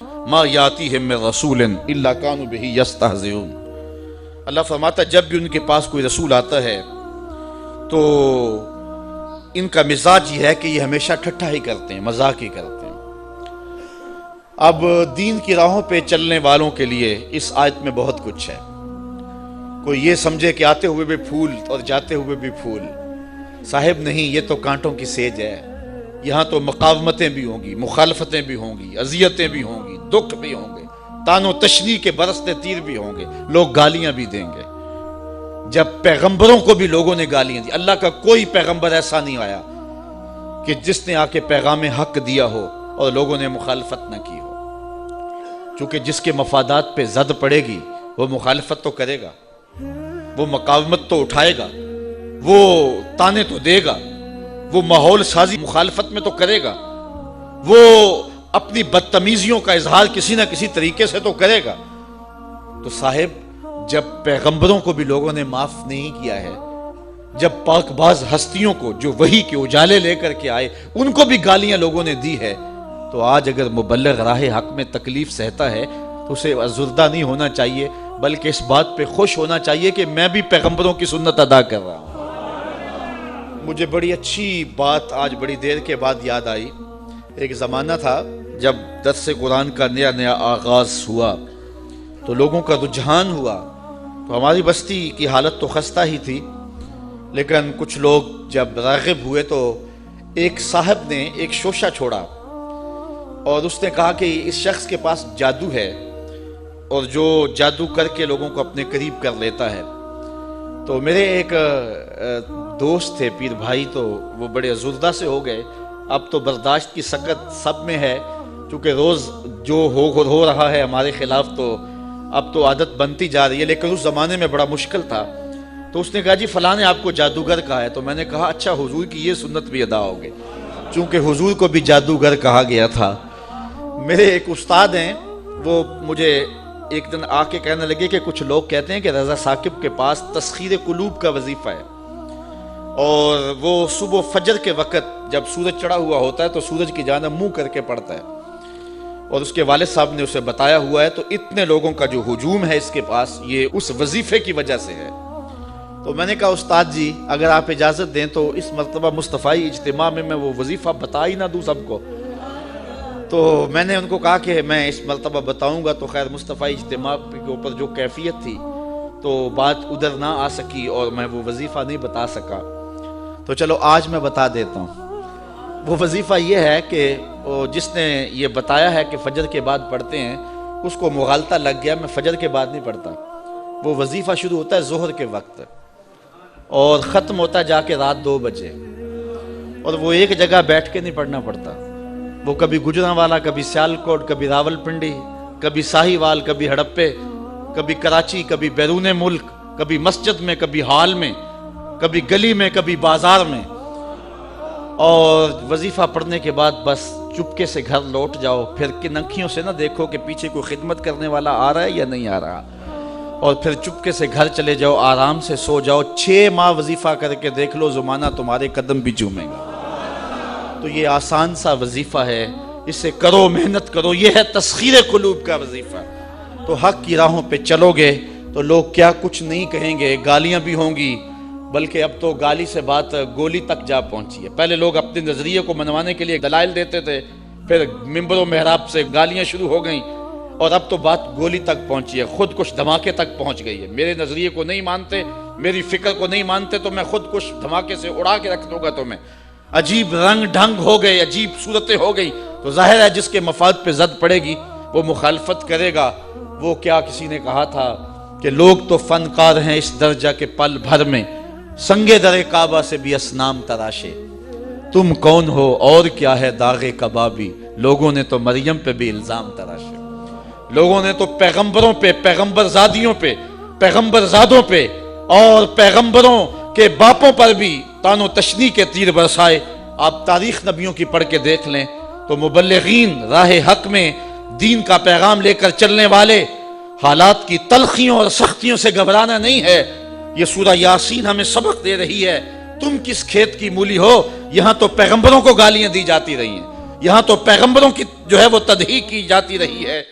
ما یاتیہم من رسول الا کانوا بہ یستہزئون۔ اللہ فرماتا جب بھی ان کے پاس کوئی رسول آتا ہے تو ان کا مزاج یہ ہے کہ یہ ہمیشہ ٹھٹھا ہی کرتے ہیں، مذاق ہی کرتے ہیں۔ اب دین کی راہوں پہ چلنے والوں کے لیے اس آیت میں بہت کچھ ہے۔ کوئی یہ سمجھے کہ آتے ہوئے بھی پھول اور جاتے ہوئے بھی پھول، صاحب نہیں، یہ تو کانٹوں کی سیج ہے۔ یہاں تو مقاومتیں بھی ہوں گی، مخالفتیں بھی ہوں گی، اذیتیں بھی ہوں گی، دکھ بھی ہوں گے، تان و تشنیع کے برستے تیر بھی ہوں گے، لوگ گالیاں بھی دیں گے۔ جب پیغمبروں کو بھی لوگوں نے گالیاں دی، اللہ کا کوئی پیغمبر ایسا نہیں آیا کہ جس نے آ کے پیغام حق دیا ہو اور لوگوں نے مخالفت نہ کی ہو۔ چونکہ جس کے مفادات پہ زد پڑے گی وہ مخالفت تو کرے گا، وہ مقاومت تو اٹھائے گا، وہ تانے تو دے گا، وہ ماحول سازی مخالفت میں تو کرے گا، وہ اپنی بدتمیزیوں کا اظہار کسی نہ کسی طریقے سے تو کرے گا۔ تو صاحب جب پیغمبروں کو بھی لوگوں نے معاف نہیں کیا ہے، جب پاک باز ہستیوں کو جو وحی کے اجالے لے کر کے آئے ان کو بھی گالیاں لوگوں نے دی ہے، تو آج اگر مبلغ راہ حق میں تکلیف سہتا ہے تو اسے ازردہ نہیں ہونا چاہیے، بلکہ اس بات پہ خوش ہونا چاہیے کہ میں بھی پیغمبروں کی سنت ادا کر رہا ہوں۔ مجھے بڑی اچھی بات آج بڑی دیر کے بعد یاد آئی۔ ایک زمانہ تھا جب درس قرآن کا نیا نیا آغاز ہوا تو لوگوں کا رجحان ہوا، تو ہماری بستی کی حالت تو خستہ ہی تھی، لیکن کچھ لوگ جب راغب ہوئے تو ایک صاحب نے ایک شوشہ چھوڑا اور اس نے کہا کہ اس شخص کے پاس جادو ہے اور جو جادو کر کے لوگوں کو اپنے قریب کر لیتا ہے۔ تو میرے ایک دوست تھے پیر بھائی، تو وہ بڑے ازردہ سے ہو گئے۔ اب تو برداشت کی سکت سب میں ہے، چونکہ روز جو ہو رہا ہے ہمارے خلاف، تو اب تو عادت بنتی جا رہی ہے، لیکن اس زمانے میں بڑا مشکل تھا۔ تو اس نے کہا جی فلاں نے آپ کو جادوگر کہا ہے۔ تو میں نے کہا اچھا، حضور کی یہ سنت بھی ادا ہوگی، چونکہ حضور کو بھی جادوگر کہا گیا تھا۔ میرے ایک استاد ہیں، وہ مجھے ایک دن آ کے کہنے لگے کہ کچھ لوگ کہتے ہیں کہ رضا ثاقب کے پاس تسخیر قلوب کا وظیفہ ہے، اور وہ صبح فجر کے وقت جب سورج چڑھا ہوا ہوتا ہے تو سورج کی جانب منہ کر کے پڑھتا ہے، اور اس کے والد صاحب نے اسے بتایا ہوا ہے، تو اتنے لوگوں کا جو ہجوم ہے اس کے پاس یہ اس وظیفے کی وجہ سے ہے۔ تو میں نے کہا استاد جی اگر آپ اجازت دیں تو اس مرتبہ مصطفی اجتماع میں وہ وظیفہ بتا ہی نہ دوں سب کو۔ تو میں نے ان کو کہا کہ میں اس مرتبہ بتاؤں گا، تو خیر مصطفی اجتماع کے اوپر جو کیفیت تھی تو بات ادھر نہ آ سکی اور میں وہ وظیفہ نہیں بتا سکا۔ تو چلو آج میں بتا دیتا ہوں۔ وہ وظیفہ یہ ہے کہ جس نے یہ بتایا ہے کہ فجر کے بعد پڑھتے ہیں، اس کو مغالطہ لگ گیا، میں فجر کے بعد نہیں پڑھتا۔ وہ وظیفہ شروع ہوتا ہے ظہر کے وقت اور ختم ہوتا ہے جا کے رات 2 بجے، اور وہ ایک جگہ بیٹھ کے نہیں پڑھنا پڑتا۔ وہ کبھی گجرانوالا، کبھی سیالکوٹ، کبھی راول پنڈی، کبھی ساہیوال، کبھی ہڑپے، کبھی کراچی، کبھی بیرون ملک، کبھی مسجد میں، کبھی ہال میں، کبھی گلی میں، کبھی بازار میں۔ اور وظیفہ پڑھنے کے بعد بس چپکے سے گھر لوٹ جاؤ، پھر کن انکھیوں سے نہ دیکھو کہ پیچھے کوئی خدمت کرنے والا آ رہا ہے یا نہیں آ رہا، اور پھر چپکے سے گھر چلے جاؤ، آرام سے سو جاؤ۔ 6 ماہ وظیفہ کر کے دیکھ لو، زمانہ تمہارے قدم بھی چومے گا۔ تو یہ آسان سا وظیفہ ہے، اس سے کرو، محنت کرو، یہ ہے تسخیر قلوب کا وظیفہ۔ تو حق کی راہوں پہ چلو گے تو لوگ کیا کچھ نہیں کہیں گے، گالیاں بھی ہوں گی، بلکہ اب تو گالی سے بات گولی تک جا پہنچی ہے۔ پہلے لوگ اپنے نظریے کو منوانے کے لیے دلائل دیتے تھے، پھر ممبر و محراب سے گالیاں شروع ہو گئیں، اور اب تو بات گولی تک پہنچی ہے، خود کش دھماکے تک پہنچ گئی ہے۔ میرے نظریے کو نہیں مانتے، میری فکر کو نہیں مانتے تو میں خود کش دھماکے سے اڑا کے رکھ دوں گا تمہیں۔ عجیب رنگ ڈھنگ ہو گئے، عجیب صورتیں ہو گئی، تو ظاہر ہے جس کے مفاد پہ زد پڑے گی وہ مخالفت کرے گا۔ وہ کیا کسی نے کہا تھا کہ لوگ تو فنکار ہیں اس درجہ کے پل بھر میں، سنگے در کعبہ سے بھی اصنام تراشے۔ تم کون ہو اور کیا ہے داغ کبابی، لوگوں نے تو مریم پہ بھی الزام تراشے۔ لوگوں نے تو پیغمبروں پہ، پیغمبر زادیوں پہ، پیغمبر زادوں پہ اور پیغمبروں کے باپوں پر بھی تان و تشنیع کے تیر برسائے۔ آپ تاریخ نبیوں کی پڑھ کے دیکھ لیں تو مبلغین راہ حق میں دین کا پیغام لے کر چلنے والے، حالات کی تلخیوں اور سختیوں سے گھبرانا نہیں ہے۔ یہ سورہ یاسین ہمیں سبق دے رہی ہے، تم کس کھیت کی مولی ہو، یہاں تو پیغمبروں کو گالیاں دی جاتی رہی ہیں، یہاں تو پیغمبروں کی جو ہے وہ تدہیق کی جاتی رہی ہے،